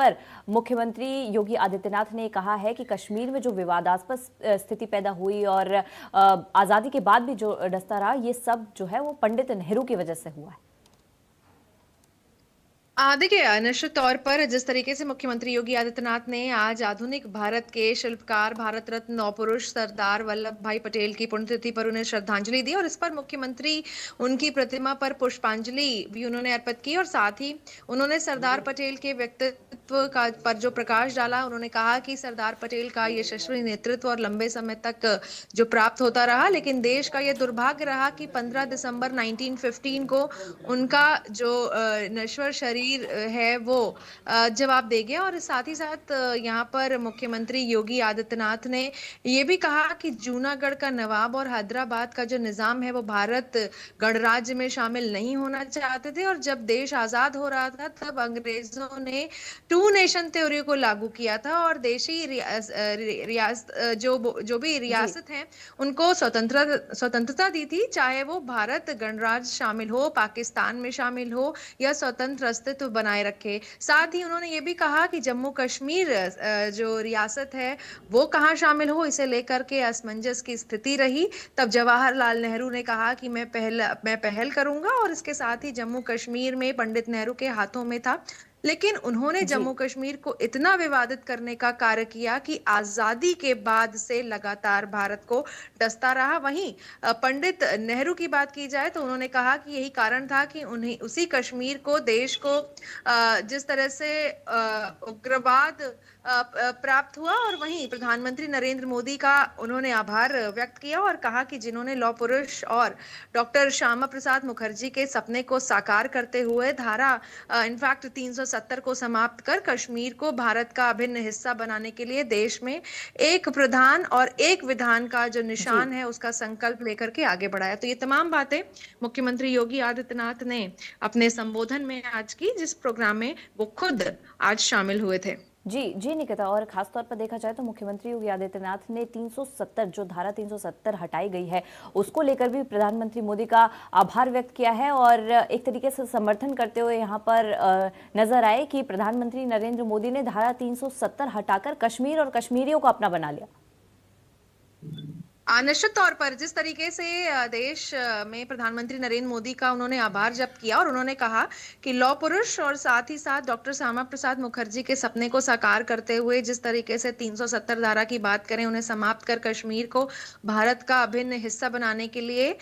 पर मुख्यमंत्री योगी आदित्यनाथ ने कहा है कि कश्मीर में जो विवादास्पद स्थिति पैदा हुई और आजादी के बाद भी जो डसता रहा, ये सब जो है वो पंडित नेहरू की वजह से हुआ है। देखिए, निश्चित तौर पर जिस तरीके से मुख्यमंत्री योगी आदित्यनाथ ने आज आधुनिक भारत के शिल्पकार भारत रत्न लौह पुरुष सरदार वल्लभ भाई पटेल की पुण्यतिथि पर उन्हें श्रद्धांजलि दी और इस पर मुख्यमंत्री उनकी प्रतिमा पर पुष्पांजलि भी उन्होंने अर्पित की और साथ ही उन्होंने सरदार पटेल के व्यक्तित्व का पर जो प्रकाश डाला। उन्होंने कहा कि सरदार पटेल का यशस्वी नेतृत्व और लंबे समय तक जो प्राप्त होता रहा, लेकिन देश का यह दुर्भाग्य रहा कि 15 दिसंबर 1915 को उनका जो नश्वर शरीर है वो जवाब दे गया। और साथ ही साथ यहाँ पर मुख्यमंत्री योगी आदित्यनाथ ने ये भी कहा कि जूनागढ़ का नवाब और हैदराबाद का जो निजाम है वो भारत गणराज्य में शामिल नहीं होना चाहते थे और जब देश आजाद हो रहा था तब अंग्रेजों ने टू नेशन थ्योरी को लागू किया था और देशी रियासत जो भी रियासत है उनको स्वतंत्रता दी थी, चाहे वो भारत गणराज्य शामिल हो, पाकिस्तान में शामिल हो या स्वतंत्र अस्तित्व बनाए रखे। साथ ही उन्होंने ये भी कहा कि जम्मू कश्मीर जो रियासत है वो कहाँ शामिल हो, इसे लेकर के असमंजस की स्थिति रही। तब जवाहरलाल नेहरू ने कहा कि मैं पहल करूंगा और इसके साथ ही जम्मू कश्मीर में पंडित नेहरू के हाथों में था, लेकिन उन्होंने जी। जम्मू कश्मीर को इतना विवादित करने का कार्य किया कि आजादी के बाद से लगातार भारत को डसता रहा। वहीं पंडित नेहरू की बात की जाए तो उन्होंने कहा कि यही कारण था कि उन्हें उसी कश्मीर को देश को जिस तरह से उग्रवाद प्राप्त हुआ। और वहीं प्रधानमंत्री नरेंद्र मोदी का उन्होंने आभार व्यक्त किया और कहा कि जिन्होंने लौह पुरुष और डॉक्टर श्यामा प्रसाद मुखर्जी के सपने को साकार करते हुए धारा इनफैक्ट 370 को समाप्त कर कश्मीर को भारत का अभिन्न हिस्सा बनाने के लिए देश में एक प्रधान और एक विधान का जो निशान है उसका संकल्प लेकर के आगे बढ़ाया। तो ये तमाम बातें मुख्यमंत्री योगी आदित्यनाथ ने अपने संबोधन में आज की, जिस प्रोग्राम में वो खुद आज शामिल हुए थे। जी जी निकिता, और खासतौर पर देखा जाए तो मुख्यमंत्री योगी आदित्यनाथ ने 370 जो धारा 370 हटाई गई है उसको लेकर भी प्रधानमंत्री मोदी का आभार व्यक्त किया है और एक तरीके से समर्थन करते हुए यहाँ पर नजर आए कि प्रधानमंत्री नरेंद्र मोदी ने धारा 370 हटाकर कश्मीर और कश्मीरियों को अपना बना लिया। निश्चित तौर पर जिस तरीके से देश में प्रधानमंत्री नरेंद्र मोदी का उन्होंने आभार व्यक्त किया और उन्होंने कहा कि लौह पुरुष और साथ ही साथ डॉक्टर श्यामा प्रसाद मुखर्जी के सपने को साकार करते हुए जिस तरीके से 370 धारा की बात करें, उन्हें समाप्त कर कश्मीर को भारत का अभिन्न हिस्सा बनाने के लिए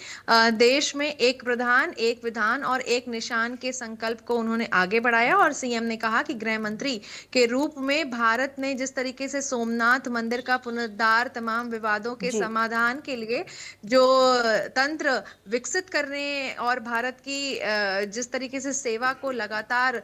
देश में एक प्रधान, एक विधान और एक निशान के संकल्प को उन्होंने आगे बढ़ाया। और सीएम ने कहा कि गृह मंत्री के रूप में भारत ने जिस तरीके से सोमनाथ मंदिर का पुनरुद्धार, तमाम विवादों के समाधान के लिए जो तंत्र विकसित करने और भारत की जिस तरीके से सेवा को लगातार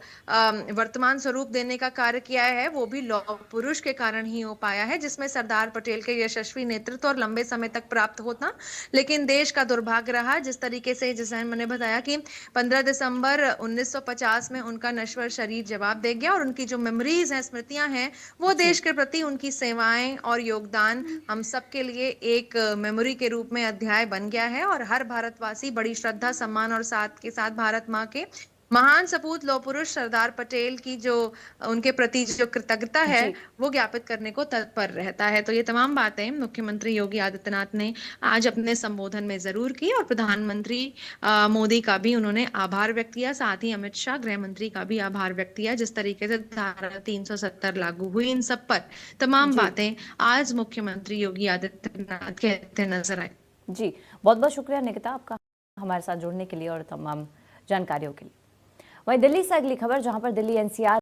वर्तमान स्वरूप देने का कार्य किया है, वो भी लौह पुरुष के कारण ही हो पाया है, जिसमें सरदार पटेल के यशस्वी नेतृत्व और लंबे समय तक प्राप्त होता। लेकिन देश का दुर्भाग्य रहा जिस तरीके से, जैसे मैंने बताया कि 15 दिसंबर 1950 में उनका नश्वर शरीर जवाब दे गया और उनकी जो मेमोरीज हैं, स्मृतियां हैं, वो देश के प्रति उनकी सेवाएं और योगदान हम सबके लिए एक मेमोरी के रूप में अध्याय बन गया है। और हर भारतवासी बड़ी श्रद्धा, सम्मान और साथ के साथ भारत माँ के महान सपूत लौह पुरुष सरदार पटेल की जो उनके प्रति जो कृतज्ञता है वो ज्ञापित करने को तत्पर रहता है। तो ये तमाम बातें मुख्यमंत्री योगी आदित्यनाथ ने आज अपने संबोधन में जरूर की और प्रधानमंत्री मोदी का भी उन्होंने आभार व्यक्त किया, साथ ही अमित शाह गृह मंत्री का भी आभार व्यक्त किया। जिस तरीके से धारा 370 लागू हुई, इन सब पर तमाम बातें आज मुख्यमंत्री योगी आदित्यनाथ कहते नजर आए। जी, बहुत बहुत शुक्रिया निकिता आपका हमारे साथ जुड़ने के लिए और तमाम जानकारियों के लिए। वहीं दिल्ली से अगली खबर, जहां पर दिल्ली एनसीआर